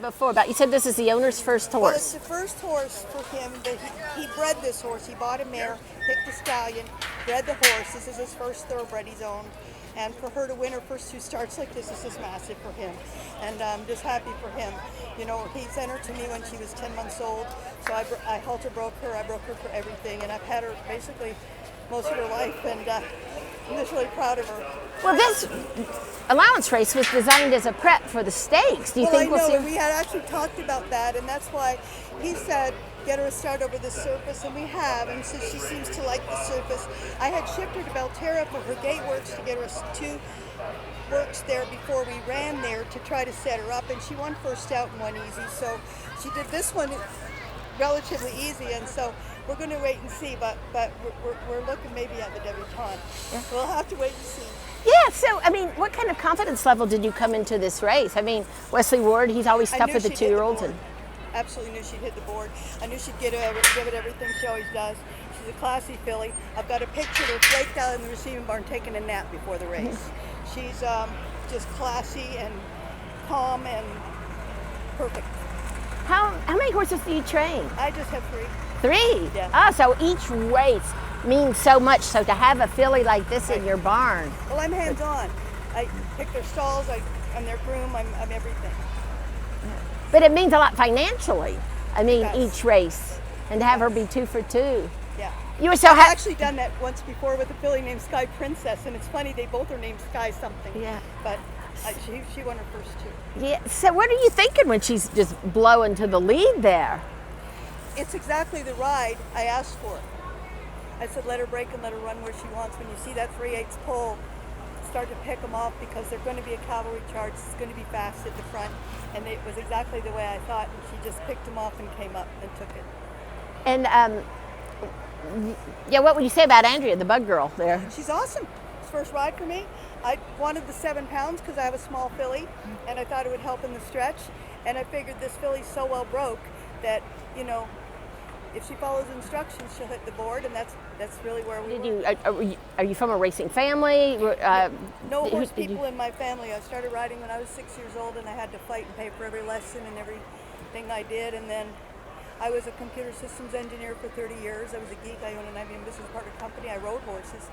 it before, but you said this is the owner's first Well, it's horse. the first horse for him. That he bred this horse. He bought a mare, picked a stallion, bred the horse. This is his first thoroughbred he's owned. And for her to win her first 2 starts like this is just massive for him. And I'm just happy for him. You know, he sent her to me when she was 10 months old. So I halter broke her. I broke her for everything. And I've had her basically most of her life. And I'm just really proud of her. Well, this allowance race was designed as a prep for the stakes. Do you Well, think I know, we'll and see? we had actually talked about that, and that's why he said get her a start over the surface, and we have, and so she seems to like the surface. I had shipped her to Belterra for her gate works to get her 2 works there before we ran there to try to set her up, and she won first out and won easy, so she did this one relatively easy, and so we're going to wait and see, but we're looking maybe at the debutante. Yeah. We'll have to wait and see. Yeah, so, I mean, what kind of confidence level did you come into this race? I mean, Wesley Ward, he's always tough with the 2-year-olds. Absolutely knew she'd hit the board. I knew she'd give it everything she always does. She's a classy filly. I've got a picture of her flaked out in the receiving barn taking a nap before the race. She's just classy and calm and perfect. How many horses do you train? I just have 3. 3? Yeah. Oh, so each race means so much. So to have a filly like this in your barn. Well, I'm hands-on. I pick their stalls, I'm their groom, I'm everything. But it means a lot financially. I mean, Yes. each race. And to have her be 2 for 2. Yeah. You were so I've happy. actually done that once before with a filly named Sky Princess, and it's funny, they both are named Sky something. Yeah. But she won her first 2. Yeah. So what are you thinking when she's just blowing to the lead there? It's exactly the ride I asked for. I said, let her break and let her run where she wants. When you see that 3/8 pole, start to pick them off because they're going to be a cavalry charge. It's going to be fast at the front. And it was exactly the way I thought. And she just picked them off and came up and took it. And yeah, what would you say about Andrea, the bug girl there? She's awesome. It's first ride for me. I wanted the 7 pounds because I have a small filly, and I thought it would help in the stretch. And I figured this filly's so well broke that, you know, if she follows instructions, she'll hit the board, and that's really where we were. Are you from a racing family? No horse people in my family. I started riding when I was 6 years old, and I had to fight and pay for every lesson and everything I did. And then I was a computer systems engineer for 30 years. I was a geek. I owned an IBM business partner company. I rode horses.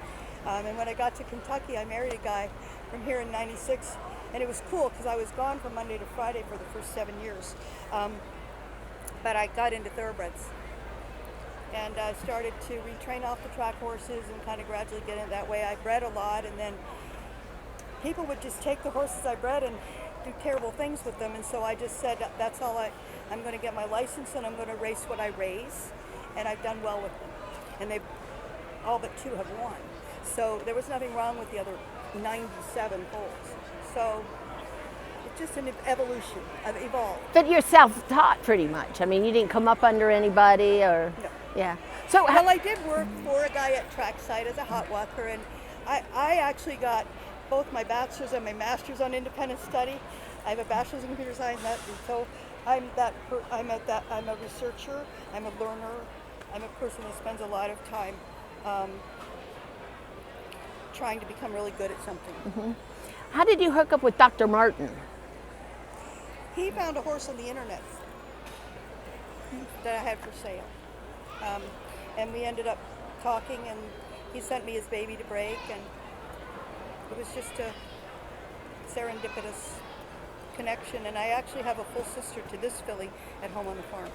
And when I got to Kentucky, I married a guy from here in '96, and it was cool because I was gone from Monday to Friday for the first 7 years. But I got into thoroughbreds. And I started to retrain off the track horses and kind of gradually get in that way. I bred a lot, and then people would just take the horses I bred and do terrible things with them. And so I just said, that's all I'm going to get my license, and I'm going to race what I raise. And I've done well with them. And they've all but 2 have won. So there was nothing wrong with the other 97 foals. So it's just an evolution. I've evolved. But you're self-taught pretty much. I mean, you didn't come up under anybody or... No. Yeah. So well, I did work for a guy at trackside as a hot walker, and I actually got both my bachelor's and my master's on independent study. I have a bachelor's in computer science, and so I'm a researcher, I'm a learner, I'm a person who spends a lot of time trying to become really good at something. Mm-hmm. How did you hook up with Dr. Martin? He found a horse on the internet that I had for sale. And we ended up talking, and he sent me his baby to break, and it was just a serendipitous connection. And I actually have a full sister to this filly at home on the farm.